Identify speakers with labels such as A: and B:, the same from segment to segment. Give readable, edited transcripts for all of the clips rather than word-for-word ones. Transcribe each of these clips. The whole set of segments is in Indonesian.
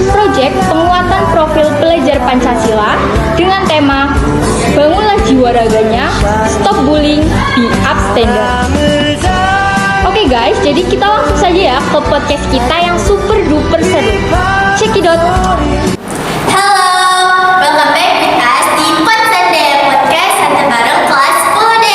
A: proyek penguatan profil pelajar Pancasila dengan tema Bangunlah Jiwa Raganya, Stop Bullying, Be Upstander. Oke guys, jadi kita langsung saja ya ke podcast kita yang super duper seru. Check it out.
B: Halo, welcome back with us di Podsander Podcast Santai Bareng Kelas 10D.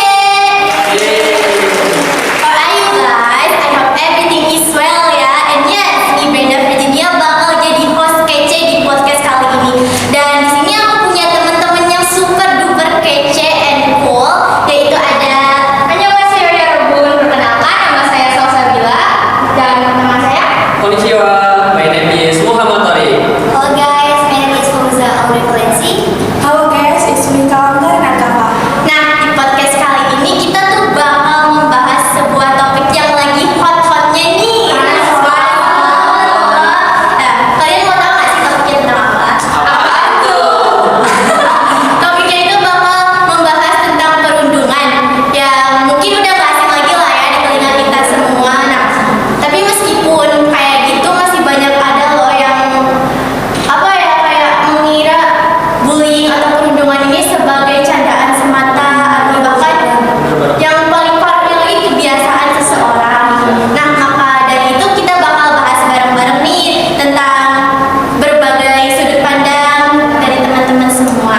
B: How are you guys? I hope everything is well ya. And yes, ini Brenda Virginia bakal jadi host kece di podcast kali ini. Dan di sini aku punya teman-teman yang super duper kece and cool, yaitu ada Annyeonghaseyo Yorobun. Perkenalkan, nama saya Salsabila dan teman saya.
C: Konnichiwa, my name is Muhammad Tariq.
B: Hello guys, my name is Fauza Aurel-Valensi.
D: Halo guys, it's me Kalangga Nakapa.
B: Nah, di podcast kali ini kita tuh bakal membahas sebuah topik yang lagi hot-hotnya nih. Nah, kalian mau tahu nggak sih topiknya tentang apa?
C: Apaan tuh?
B: Topiknya itu bakal membahas tentang perundungan. Ya, mungkin udah nggak asing lagi lah ya di telinga kita semua. Nah, tapi meskipun kayak gitu masih banyak ada loh yang apa ya, kayak mengira bullying atau perundungan ini sebagai candaan semata atau bahkan yang paling parahnya lagi kebiasaan seseorang. Nah, maka dari itu kita bakal bahas bareng-bareng nih tentang berbagai sudut pandang dari teman-teman semua.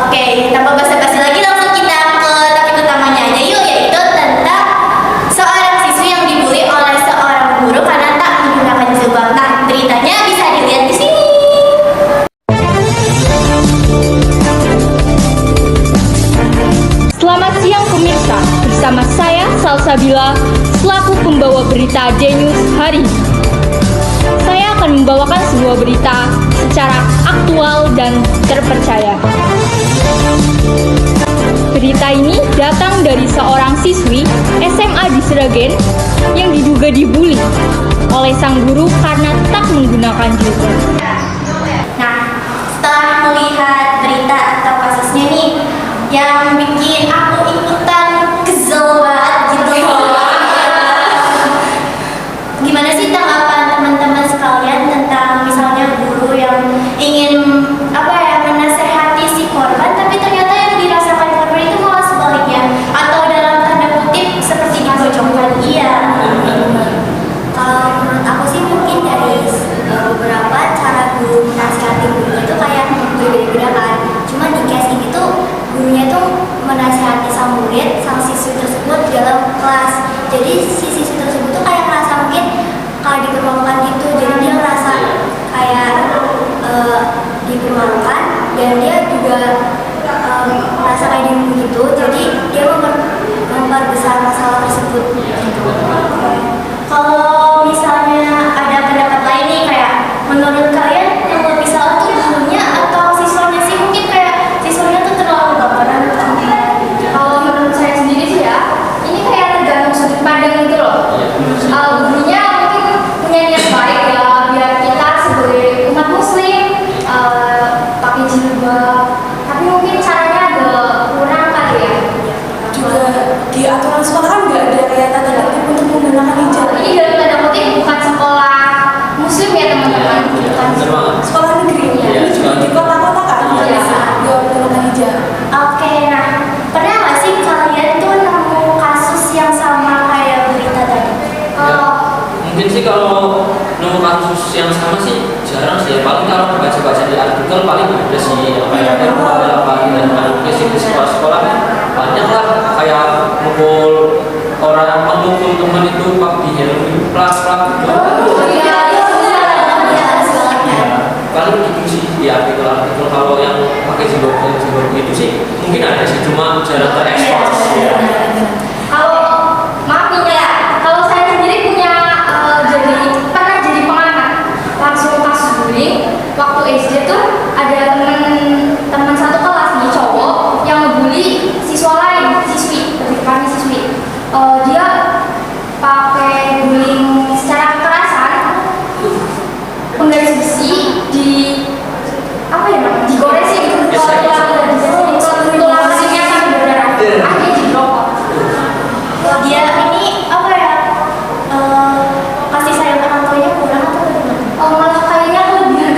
B: Oke, tanpa basa-basi lagi langsung kita ke topik utamanya aja yuk, yaitu tentang seorang siswi yang dibully oleh seorang guru karena tak menggunakan jilbab. Nah, beritanya bisa dilihat di sini.
A: Selamat siang pemirsa, bersama saya Salsabila selaku pembawa berita D-News hari ini. Saya akan membawakan sebuah berita secara aktual dan terpercaya. Berita ini datang dari seorang siswi SMA di Sragen yang diduga dibully oleh sang guru karena tak menggunakan jilbab.
B: Nah, setelah melihat berita atau kasusnya nih, yang bikin aku ikutan kesel banget gitu. Gimana sih tanggapan teman-teman sekalian tentang misalnya guru yang ingin apa ya, menasehati si korban, tapi ternyata yang dirasakan korban itu malah sebaliknya, atau dalam tanda kutip seperti dipojokkan dia. Kalau menurut aku sih mungkin dari beberapa cara guru menasihati murid itu kayak berbeda-beda kan. Cuma di case ini tuh gurunya tuh menasihati sang murid, sang siswi tersebut dalam kelas. Jadi si siswi tersebut tuh kayak merasa mungkin kalau dipermalukan gitu. Jadi dia merasa kayak dipermalukan dan dia juga merasa kayak dibully gitu. Jadi dia memperbesar masalah tersebut. Kalau misalnya ada pendapat lain nih, kayak menurut kalian yang lebih salah tuh gurunya atau siswanya sih? Mungkin kayak siswanya tuh terlalu baperan atau apa?
A: Kalau menurut saya sendiri sih ya, ini kayak tergantung sudut pandang gitu loh. Gurunya mungkin punya niat baik ya, biar kita sebagai umat muslim pakai jilbab, tapi mungkin caranya agak kurang kali ya.
D: Juga di aturan sekolah kan nggak ada kayak tanda tertib untuk menggunakan hijab.
A: Ini dalam tanda kutip bukan sekolah muslim ya teman-teman, bukan
D: Sekolah negeri
C: Iya,
D: ini juga di kota-kota kan nggak bisa nggak menggunakan hijab.
B: Oke, nah pernah nggak sih kalian tuh nemu kasus yang sama kayak berita tadi?
C: Mungkin sih kalau nemu kasus yang sama sih jarang sih. Paling kalau baca-baca di artikel paling ada sih apa ya, apa dan mungkin sih di sekolah-sekolah banyak lah kayak mukul orang, memukul teman itu pakai helm plak-plak gitu. Paling gitu sih di artikel kalau yang pakai jilbab gitu sih mungkin ada sih, cuma jarang terekspos.
A: Kalau maaf nih ya, kalau saya sendiri punya pernah jadi pengamat langsung kasus bullying waktu SD tuh. Ada teman satu kelas nih cowok yang ngebully siswa lain, siswi, lebih tepatnya siswi. Dia pakai bullying secara kekerasan, penggaris besi di apa ya namanya, digoresi gitu. Tulangnya sampai berdarah, akhirnya diblok.
B: Dia ini apa ya, kasih sayang orang tuanya kurang atau gimana?
A: Malah kayaknya lebih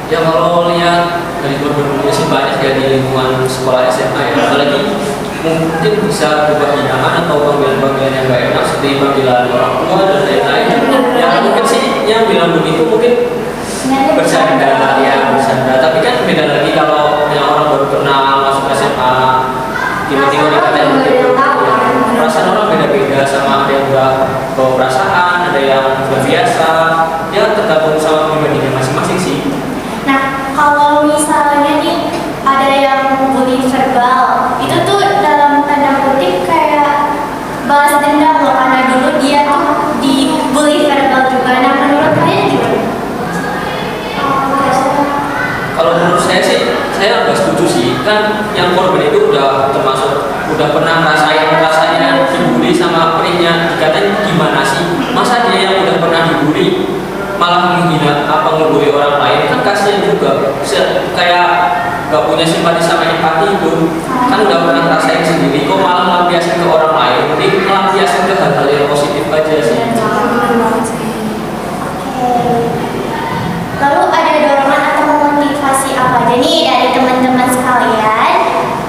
C: Ya kalau lihat dari korban bullying sih banyak ya di lingkungan sekolah SMA ya, apalagi mungkin bisa berupa hinaan atau panggilan-panggilan yang gak enak seperti panggilan orang tua dan lain-lain. Yang mungkin sih yang bilang begitu mungkin bercanda ya, bercanda. Tapi kan beda lagi kalau yang orang baru kenal masuk SMA tiba-tiba dikatain begitu. Ya, perasaan orang beda-beda, sama ada yang udah bawa perasaan, ada yang udah biasa. Ya tergantung sama pribadinya masing-masing sih.
B: Nah, kalau misalnya nih ada yang bully verbal, itu tuh dalam tanda kutip kayak balas dendam loh, karena dulu dia tuh dibully verbal juga. Nah, menurut kalian gimana?
C: Kalau menurut saya sih, saya agak setuju sih. Kan yang korban itu udah termasuk udah pernah ngerasain rasanya dibully sama perihnya, dikatain gimana sih? Masa dia yang udah pernah dibully malah menghina apa ngebully orang lain, kan kasihan juga. Kayak gak punya simpati sama empati itu, kan udah pernah ngerasain sendiri, kok malah melampiaskan ke orang lain. Jadi melampiaskan ke hal-hal yang positif aja sih.
B: Lalu ada dorongan atau motivasi apa aja nih dari teman-teman sekalian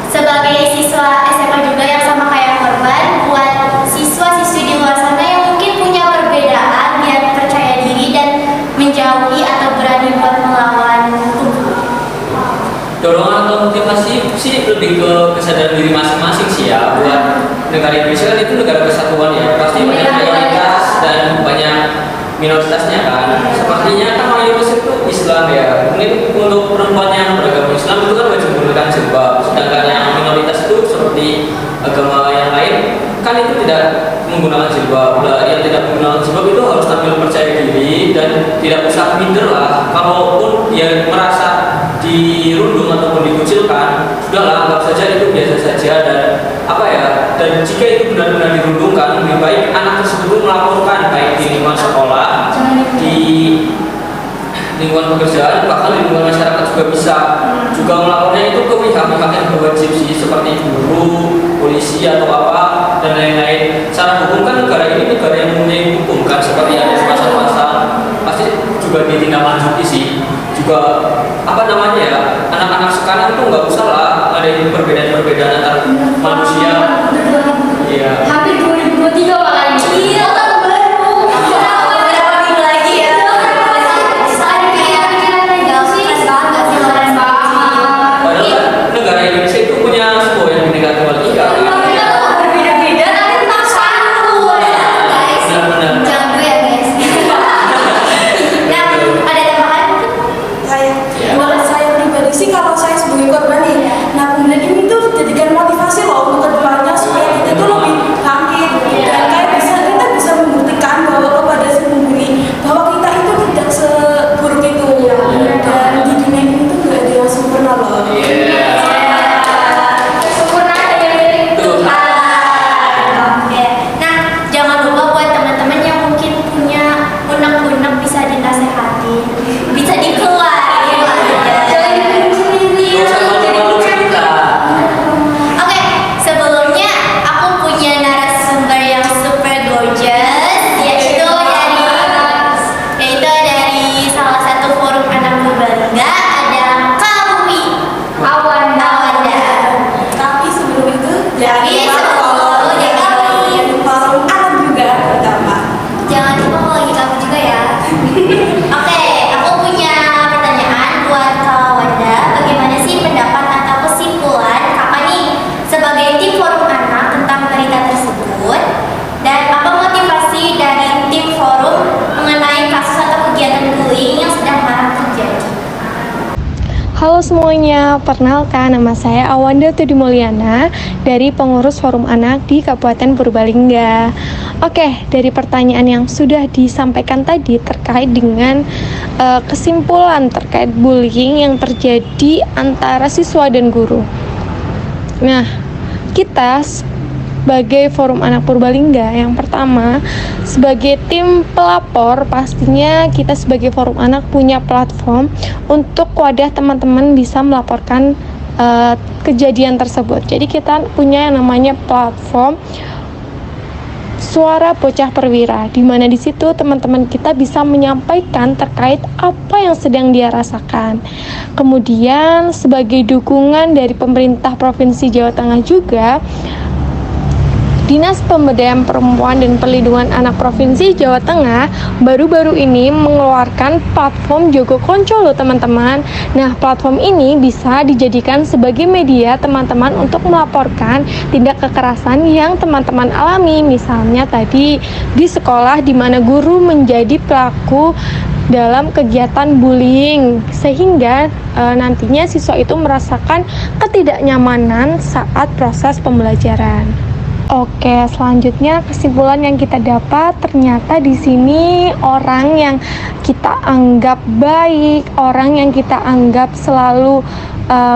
B: sebagai siswa SMA juga yang sama kayak korban, buat siswa-siswi di luar sana yang mungkin punya perbedaan biar percaya diri dan menjauhi atau berani buat melawan hukum?
C: Dorongan atau motivasi sih lebih ke kesadaran diri masing-masing sih ya. Buat negara Indonesia kan itu negara kesatuan ya, pasti banyak mayoritas dan banyak minoritasnya kan. Sepertinya kan mayoritas itu Islam ya. Mungkin untuk perempuan yang beragama Islam itu kan wajib menggunakan jilbab, sedangkan yang minoritas itu seperti agama yang lain kan itu tidak menggunakan jilbab. Yang tidak menggunakan jilbab itu harus tampil percaya diri dan tidak usah minder lah. Kalaupun dia merasa dirundung ataupun dikucilkan, sudahlah, anggap saja itu biasa saja. Dan dan jika itu benar-benar dirundungkan, lebih baik anak tersebut melaporkan, baik di lingkungan sekolah, di lingkungan pekerjaan, bahkan di lingkungan masyarakat juga bisa. Juga melapornya itu ke pihak-pihak yang berwajib sih, seperti guru, polisi atau apa dan lain-lain. Secara hukum kan negara ini negara yang mempunyai hukum kan, seperti ada pasal-pasal, pasti juga ditindaklanjuti sih. Juga anak-anak sekarang tuh nggak usah lah ada perbedaan-perbedaan antar manusia. Iya.
A: Hampir 2023 makanya.
B: Iya kan baru beberapa minggu lagi ya. Ada pikiran-pikiran legal sih, nggak sih kalian?
C: Padahal kan negara Indonesia itu punya sebuah yang bineka tunggal ika.
B: Berbeda-beda tapi tetap satu ya guys.
C: Benar-benar.
B: Jangan gue ya guys. Nah, ada tambahan?
D: Buat saya pribadi sih, kalau saya sebagai korban nih, nah kemudian ini tuh jadikan motivasi loh untuk kedepannya supaya kita tuh lebih bangkit dan kayak kita bisa membuktikan bahwa kepada si pembuli bahwa kita itu tidak seburuk itu dan di dunia ini tuh gak ada yang sempurna loh.
A: Sempurna hanya milik
B: Tuhan. Oke. Nah, jangan lupa buat teman-teman yang mungkin punya unek-unek bisa dinasehati, bisa dikeluarin lah ya.
A: Jangan dipendam sendiri.
C: Gak usah malu-malu cerita.
B: Oke, sebelumnya aku punya narasumber yang super gorgeous, yaitu dari salah satu forum anak Purbalingga, ada Kawi
A: Awanda.
D: Tapi sebelum itu
B: Tapi sebelum
D: yang forum anak juga pertama.
B: jangan lupa mau lagi kamu juga ya. Oke, aku punya pertanyaan buat Kak Wanda. Bagaimana sih pendapat atau kesimpulan Kakak nih sebagai tim forum anak tentang berita tersebut? Dan apa motivasi dari tim forum mengenai kasus atau kegiatan bullying yang sedang marak terjadi?
E: Halo semuanya, perkenalkan nama saya Awanda Tudimulyana dari pengurus Forum Anak di Kabupaten Purbalingga. Oke, dari pertanyaan yang sudah disampaikan tadi terkait dengan kesimpulan terkait bullying yang terjadi antara siswa dan guru. Nah, kita sebagai Forum Anak Purbalingga, yang pertama sebagai tim pelapor, pastinya kita sebagai Forum Anak punya platform untuk wadah teman-teman bisa melaporkan kejadian tersebut. Jadi kita punya yang namanya platform Suara Bocah Perwira, di mana di situ teman-teman kita bisa menyampaikan terkait apa yang sedang dia rasakan. Kemudian sebagai dukungan dari pemerintah Provinsi Jawa Tengah juga, Dinas Pemberdayaan Perempuan dan Perlindungan Anak Provinsi Jawa Tengah baru-baru ini mengeluarkan platform Jogo Konco loh teman-teman. Nah, platform ini bisa dijadikan sebagai media teman-teman untuk melaporkan tindak kekerasan yang teman-teman alami. Misalnya tadi di sekolah di mana guru menjadi pelaku dalam kegiatan bullying, sehingga nantinya siswa itu merasakan ketidaknyamanan saat proses pembelajaran. Oke, selanjutnya kesimpulan yang kita dapat, ternyata di sini orang yang kita anggap baik, orang yang kita anggap selalu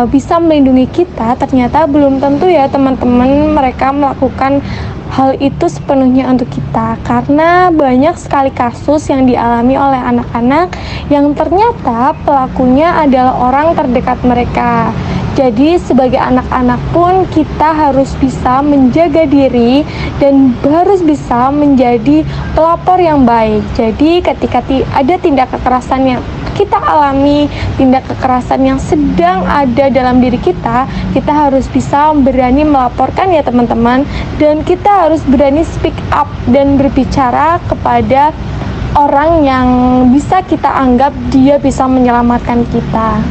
E: bisa melindungi kita, ternyata belum tentu ya teman-teman mereka melakukan hal itu sepenuhnya untuk kita, karena banyak sekali kasus yang dialami oleh anak-anak yang ternyata pelakunya adalah orang terdekat mereka. Jadi sebagai anak-anak pun kita harus bisa menjaga diri dan harus bisa menjadi pelapor yang baik. Jadi ketika ada tindak kekerasan yang kita alami, tindak kekerasan yang sedang ada dalam diri kita harus bisa berani melaporkan ya teman-teman, dan kita harus berani speak up dan berbicara kepada orang yang bisa kita anggap dia bisa menyelamatkan kita.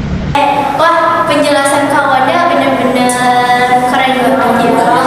B: Wah, penjelasan Kak Wanda benar-benar keren banget ya.